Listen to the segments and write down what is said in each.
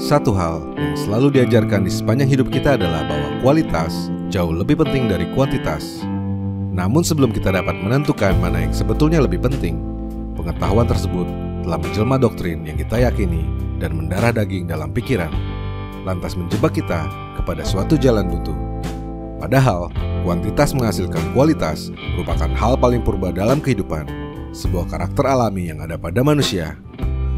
Satu hal yang selalu diajarkan di sepanjang hidup kita adalah bahwa kualitas jauh lebih penting dari kuantitas. Namun sebelum kita dapat menentukan mana yang sebetulnya lebih penting, pengetahuan tersebut telah menjelma doktrin yang kita yakini dan mendarah daging dalam pikiran, lantas menjebak kita kepada suatu jalan buntu. Padahal, kuantitas menghasilkan kualitas merupakan hal paling purba dalam kehidupan, sebuah karakter alami yang ada pada manusia,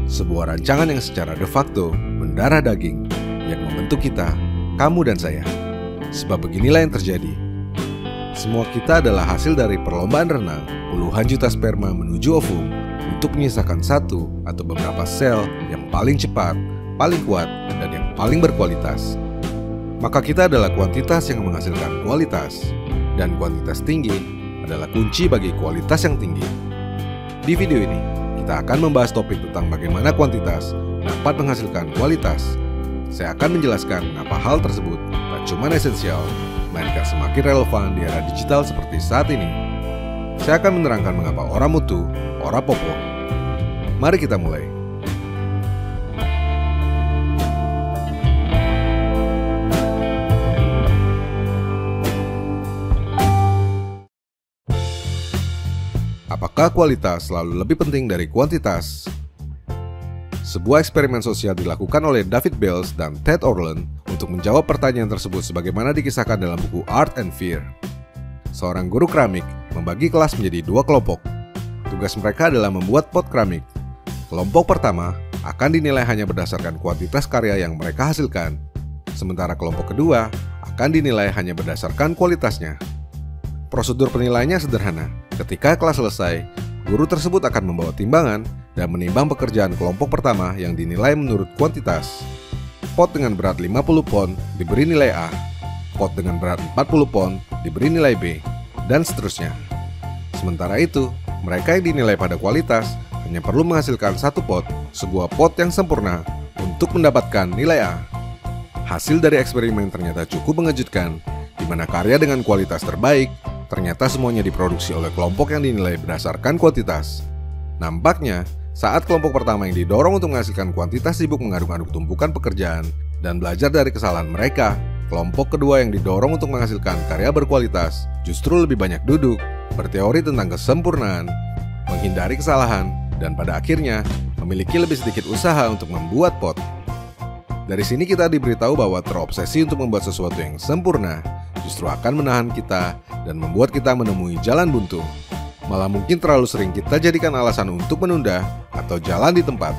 sebuah rancangan yang secara de facto mendarah daging yang membentuk kita, kamu dan saya. Sebab beginilah yang terjadi. Semua kita adalah hasil dari perlombaan renang puluhan juta sperma menuju ovum untuk menyisakan satu atau beberapa sel yang paling cepat, paling kuat, dan yang paling berkualitas. Maka kita adalah kuantitas yang menghasilkan kualitas, dan kuantitas tinggi adalah kunci bagi kualitas yang tinggi. Di video ini, kita akan membahas topik tentang bagaimana kuantitas dapat menghasilkan kualitas. Saya akan menjelaskan mengapa hal tersebut tak cuma esensial, melainkan semakin relevan di era digital seperti saat ini. Saya akan menerangkan mengapa ora mutu, ora popo. Mari kita mulai. Apakah kualitas selalu lebih penting dari kuantitas? Sebuah eksperimen sosial dilakukan oleh David Bells dan Ted Orland untuk menjawab pertanyaan tersebut sebagaimana dikisahkan dalam buku Art and Fear. Seorang guru keramik membagi kelas menjadi dua kelompok. Tugas mereka adalah membuat pot keramik. Kelompok pertama akan dinilai hanya berdasarkan kuantitas karya yang mereka hasilkan, sementara kelompok kedua akan dinilai hanya berdasarkan kualitasnya. Prosedur penilaiannya sederhana. Ketika kelas selesai, guru tersebut akan membawa timbangan dan menimbang pekerjaan kelompok pertama yang dinilai menurut kuantitas. Pot dengan berat 50 pon diberi nilai A, pot dengan berat 40 pon diberi nilai B, dan seterusnya. Sementara itu, mereka yang dinilai pada kualitas hanya perlu menghasilkan satu pot, sebuah pot yang sempurna, untuk mendapatkan nilai A. Hasil dari eksperimen ternyata cukup mengejutkan, di mana karya dengan kualitas terbaik ternyata semuanya diproduksi oleh kelompok yang dinilai berdasarkan kuantitas. Nampaknya, saat kelompok pertama yang didorong untuk menghasilkan kuantitas sibuk mengaduk-aduk tumpukan pekerjaan dan belajar dari kesalahan mereka, kelompok kedua yang didorong untuk menghasilkan karya berkualitas justru lebih banyak duduk, berteori tentang kesempurnaan, menghindari kesalahan, dan pada akhirnya memiliki lebih sedikit usaha untuk membuat pot. Dari sini kita diberitahu bahwa terobsesi untuk membuat sesuatu yang sempurna justru akan menahan kita dan membuat kita menemui jalan buntu. Malah mungkin terlalu sering kita jadikan alasan untuk menunda atau jalan di tempat.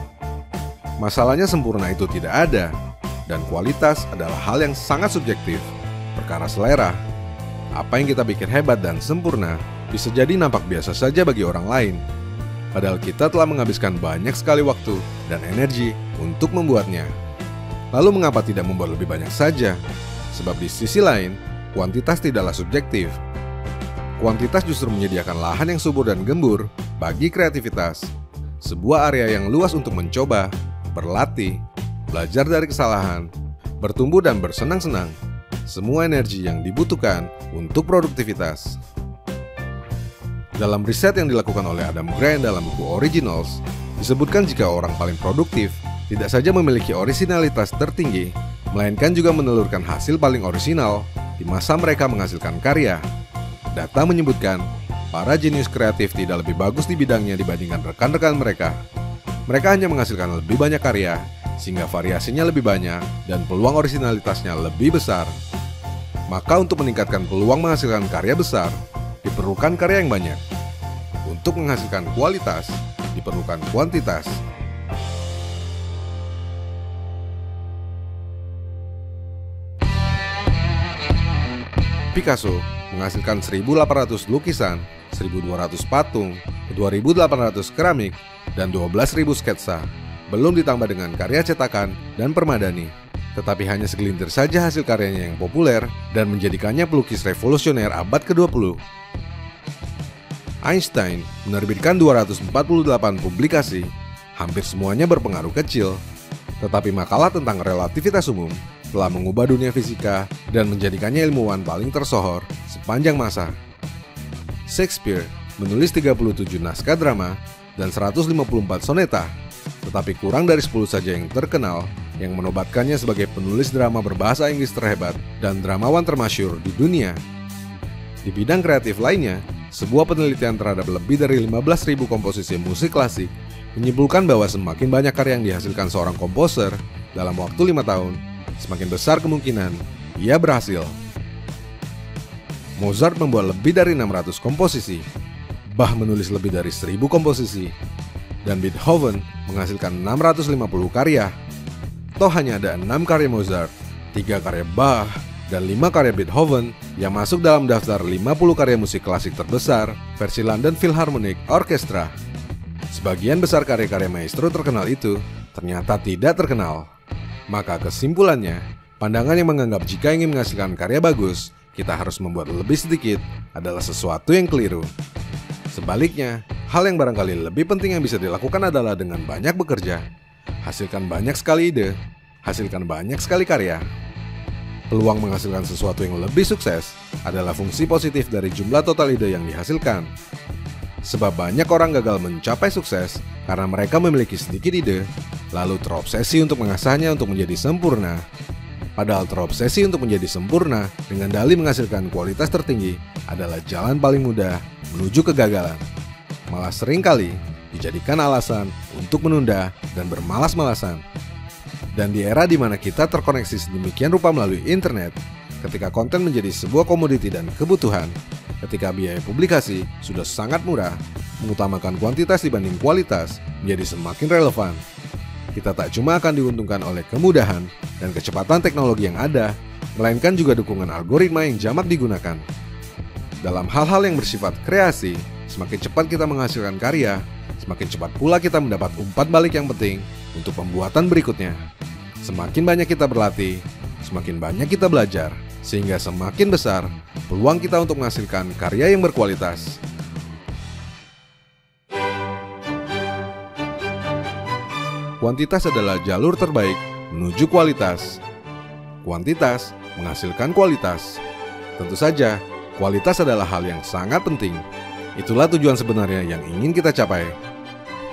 Masalahnya sempurna itu tidak ada, dan kualitas adalah hal yang sangat subjektif, perkara selera. Apa yang kita pikir hebat dan sempurna bisa jadi nampak biasa saja bagi orang lain. Padahal kita telah menghabiskan banyak sekali waktu dan energi untuk membuatnya. Lalu mengapa tidak membuat lebih banyak saja? Sebab di sisi lain, kuantitas tidaklah subjektif. Kuantitas justru menyediakan lahan yang subur dan gembur bagi kreativitas. Sebuah area yang luas untuk mencoba, berlatih, belajar dari kesalahan, bertumbuh dan bersenang-senang. Semua energi yang dibutuhkan untuk produktivitas. Dalam riset yang dilakukan oleh Adam Grant dalam buku Originals, disebutkan jika orang paling produktif tidak saja memiliki orisinalitas tertinggi, melainkan juga menelurkan hasil paling orisinal di masa mereka menghasilkan karya. Data menyebutkan, para jenius kreatif tidak lebih bagus di bidangnya dibandingkan rekan-rekan mereka. Mereka hanya menghasilkan lebih banyak karya, sehingga variasinya lebih banyak dan peluang orisinalitasnya lebih besar. Maka untuk meningkatkan peluang menghasilkan karya besar, diperlukan karya yang banyak. Untuk menghasilkan kualitas, diperlukan kuantitas. Picasso menghasilkan 1.800 lukisan, 1.200 patung, 2.800 keramik, dan 12.000 sketsa, belum ditambah dengan karya cetakan dan permadani. Tetapi hanya segelintir saja hasil karyanya yang populer dan menjadikannya pelukis revolusioner abad ke-20. Einstein menerbitkan 248 publikasi, hampir semuanya berpengaruh kecil. Tetapi makalah tentang relativitas umum telah mengubah dunia fisika dan menjadikannya ilmuwan paling tersohor sepanjang masa. Shakespeare menulis 37 naskah drama dan 154 soneta, tetapi kurang dari 10 saja yang terkenal yang menobatkannya sebagai penulis drama berbahasa Inggris terhebat dan dramawan termasyhur di dunia. Di bidang kreatif lainnya, sebuah penelitian terhadap lebih dari 15.000 komposisi musik klasik menyimpulkan bahwa semakin banyak karya yang dihasilkan seorang komposer dalam waktu 5 tahun, semakin besar kemungkinan ia berhasil. Mozart membuat lebih dari 600 komposisi, Bach menulis lebih dari 1000 komposisi, dan Beethoven menghasilkan 650 karya. Toh hanya ada 6 karya Mozart, 3 karya Bach, dan 5 karya Beethoven yang masuk dalam daftar 50 karya musik klasik terbesar versi London Philharmonic Orchestra. Sebagian besar karya-karya maestro terkenal itu ternyata tidak terkenal. Maka kesimpulannya, pandangan yang menganggap jika ingin menghasilkan karya bagus, kita harus membuat lebih sedikit adalah sesuatu yang keliru. Sebaliknya, hal yang barangkali lebih penting yang bisa dilakukan adalah dengan banyak bekerja, hasilkan banyak sekali ide, hasilkan banyak sekali karya. Peluang menghasilkan sesuatu yang lebih sukses adalah fungsi positif dari jumlah total ide yang dihasilkan. Sebab banyak orang gagal mencapai sukses karena mereka memiliki sedikit ide, lalu terobsesi untuk mengasahnya untuk menjadi sempurna. Padahal terobsesi untuk menjadi sempurna dengan dalih menghasilkan kualitas tertinggi adalah jalan paling mudah menuju kegagalan. Malah seringkali dijadikan alasan untuk menunda dan bermalas-malasan. Dan di era di mana kita terkoneksi sedemikian rupa melalui internet, ketika konten menjadi sebuah komoditi dan kebutuhan, ketika biaya publikasi sudah sangat murah, mengutamakan kuantitas dibanding kualitas menjadi semakin relevan. Kita tak cuma akan diuntungkan oleh kemudahan dan kecepatan teknologi yang ada, melainkan juga dukungan algoritma yang jamak digunakan. Dalam hal-hal yang bersifat kreasi, semakin cepat kita menghasilkan karya, semakin cepat pula kita mendapat umpan balik yang penting untuk pembuatan berikutnya. Semakin banyak kita berlatih, semakin banyak kita belajar, sehingga semakin besar peluang kita untuk menghasilkan karya yang berkualitas. Kuantitas adalah jalur terbaik menuju kualitas. Kuantitas menghasilkan kualitas. Tentu saja, kualitas adalah hal yang sangat penting. Itulah tujuan sebenarnya yang ingin kita capai.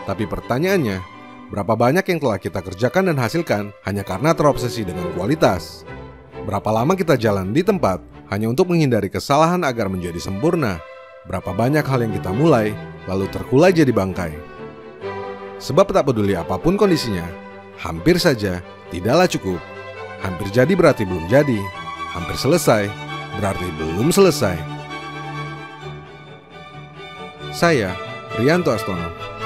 Tapi pertanyaannya, berapa banyak yang telah kita kerjakan dan hasilkan hanya karena terobsesi dengan kualitas? Berapa lama kita jalan di tempat hanya untuk menghindari kesalahan agar menjadi sempurna? Berapa banyak hal yang kita mulai, lalu terkulai jadi bangkai? Sebab tak peduli apapun kondisinya, hampir saja tidaklah cukup. Hampir jadi berarti belum jadi. Hampir selesai berarti belum selesai. Saya, Rianto Astono.